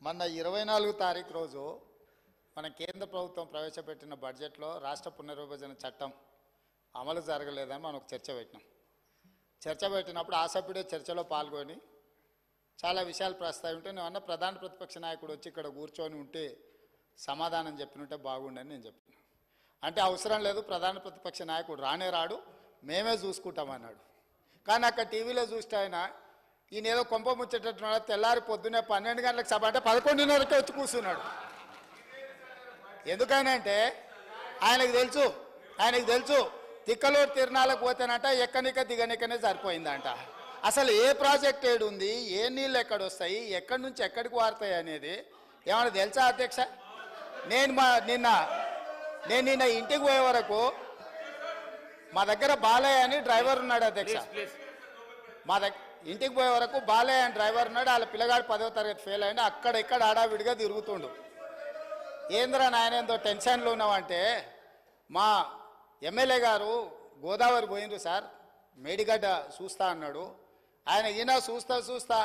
మొన్న 24 తారీఖు రోజు మన కేంద్ర ప్రభుత్వం ప్రవేశపెట్టిన బడ్జెట్లో రాష్ట్ర పునర్విభజన చట్టం అమలు జరగలేదని మనం ఒక చర్చ పెట్టినప్పుడు ఆసభ్యుడే చర్చలో పాల్గొని చాలా విషయాలు ప్రస్తావింటే నేను అన్న ప్రధాన ప్రతిపక్ష నాయకుడు వచ్చి ఇక్కడ కూర్చొని ఉంటే సమాధానం చెప్పినుంటే బాగుండని నేను చెప్పాను. అంటే అవసరం లేదు, ప్రధాన ప్రతిపక్ష నాయకుడు రానే రాడు, మేమే చూసుకుంటామన్నాడు. కానీ అక్కడ టీవీలో చూస్తే ఆయన ఈయన ఏదో కొంప ముచ్చేటట్టున్నాడు. తెల్లారి పొద్దున్నే 12 గంటలకు సభ అంటే 11:30కే వచ్చి కూర్చున్నాడు. ఎందుకనంటే ఆయనకు తెలుసు తిక్కలూరు తిరణాలకు పోతేనంట ఎక్కనిక దిగనికనే సరిపోయిందంట. అసలు ఏ ప్రాజెక్ట్ ఏడు ఉంది, ఏ నీళ్ళు ఎక్కడ వస్తాయి, ఎక్కడి నుంచి ఎక్కడికి వారుతాయి అనేది ఏమైనా తెలుసా అధ్యక్ష? నేను నిన్న ఇంటికి పోయే వరకు మా దగ్గర బాలయ్య అని డ్రైవర్ ఉన్నాడు అధ్యక్ష. ఇంటికి పోయే వరకు బాలయ్య అని డ్రైవర్ ఉన్నాడు. వాళ్ళ పిల్లగాడు 10వ తరగతి ఫెయిల్ అయ్యింది. అక్కడ ఇక్కడ ఆడావిడిగా తిరుగుతుండు. ఏంద్రా నాయన ఎంతో టెన్షన్లో ఉన్నామంటే మా ఎమ్మెల్యే గారు గోదావరి పోయిండ్రు సార్, మేడిగడ్డ చూస్తా అన్నాడు. ఆయన ఈయన చూస్తా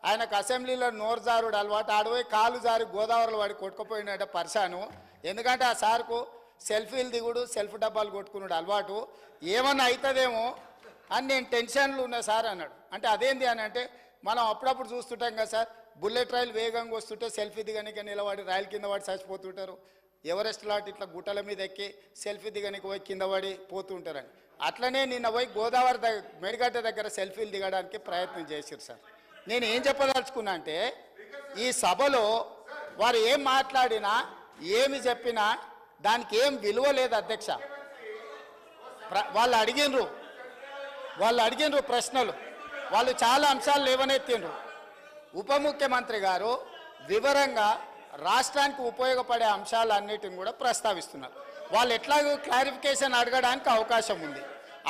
ఆయనకు అసెంబ్లీలో నోరు జారుడు అలవాటు. ఆడిపోయి కాలు జారి గోదావరిలో వాడి కొట్టుకుపోయినట్ట పరిశాను. ఎందుకంటే ఆ సార్కు సెల్ఫీలు దిగుడు, సెల్ఫ్ డబ్బాలు కొట్టుకున్నాడు అలవాటు. ఏమన్నా అవుతుందేమో అని నేను టెన్షన్లు ఉన్నా సార్ అన్నాడు. అంటే అదేంటి అని అంటే మనం అప్పుడప్పుడు చూస్తుంటాం కదా సార్, బుల్లెట్ రైలు వేగంగా వస్తుంటే సెల్ఫీ దిగనిక నిలబడి రైలు కింద పడి చచ్చిపోతుంటారు. ఎవరెస్ట్ లాంటి ఇట్లా గుట్టల మీద ఎక్కి సెల్ఫీ దిగనికి పోయి కింద పడి పోతుంటారని. అట్లనే నిన్న పోయి గోదావరి మేడిగడ్డ దగ్గర సెల్ఫీలు దిగడానికి ప్రయత్నం చేశారు సార్. నేను ఏం చెప్పదలుచుకున్నా అంటే ఈ సభలో వారు ఏం మాట్లాడినా ఏమి చెప్పినా దానికి ఏం విలువ లేదు అధ్యక్ష. వాళ్ళు అడిగినరు ప్రశ్నలు, వాళ్ళు చాలా అంశాలు లేవనెత్తిండ్రు. ఉప ముఖ్యమంత్రి గారు వివరంగా రాష్ట్రానికి ఉపయోగపడే అంశాలన్నిటిని కూడా ప్రస్తావిస్తున్నారు. వాళ్ళు ఎట్లాగో క్లారిఫికేషన్ అడగడానికి అవకాశం ఉంది.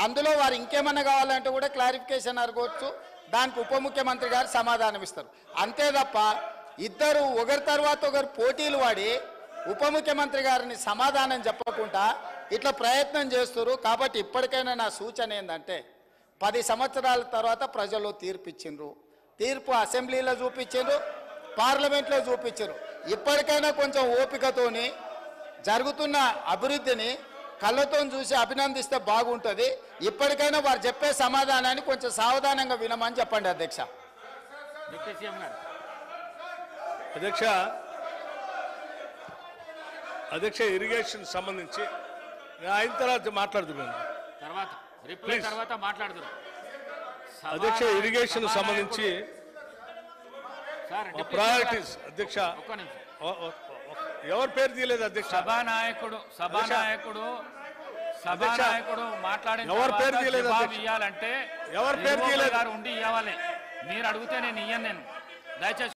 అందులో వారు ఇంకేమన్నా కావాలంటే కూడా క్లారిఫికేషన్ అడగవచ్చు. దానికి ఉప ముఖ్యమంత్రి గారు సమాధానం ఇస్తారు. అంతే తప్ప ఇద్దరు ఒకరి తర్వాత ఒకరు పోటీలు వాడి ఉప ముఖ్యమంత్రి గారిని సమాధానం చెప్పకుండా ఇట్లా ప్రయత్నం చేస్తారు. కాబట్టి ఇప్పటికైనా నా సూచన ఏంటంటే 10 సంవత్సరాల తర్వాత ప్రజలు తీర్పు ఇచ్చిండ్రు. తీర్పు అసెంబ్లీలో చూపించారు, పార్లమెంట్లో చూపించారు. ఇప్పటికైనా కొంచెం ఓపికతోని జరుగుతున్న అభివృద్ధిని కళ్ళతో చూసి అభినందిస్తే బాగుంటుంది. ఇప్పటికైనా వారు చెప్పే సమాధానాన్ని కొంచెం సావధానంగా వినమని చెప్పండి అధ్యక్ష. అధ్యక్ష ఇరిగేషన్ సంబంధించి అయిన తర్వాత మాట్లాడుతున్నాను. అధ్యక్ష ఇరిగేషన్ సంబంధించి ప్రయారిటీస్ అధ్యక్ష ఎవరి పేరు తీయలేదు అధ్యక్ష. సభానాయకుడు మాట్లాడిన ఎవరి పేరు తీయలేదు ఇవ్వాలంటే ఎవరి పేరు తీయలేదు ఉండి ఇవ్వాలి. మీరు అడిగితే నేను ఇయ్యను. దయచేసి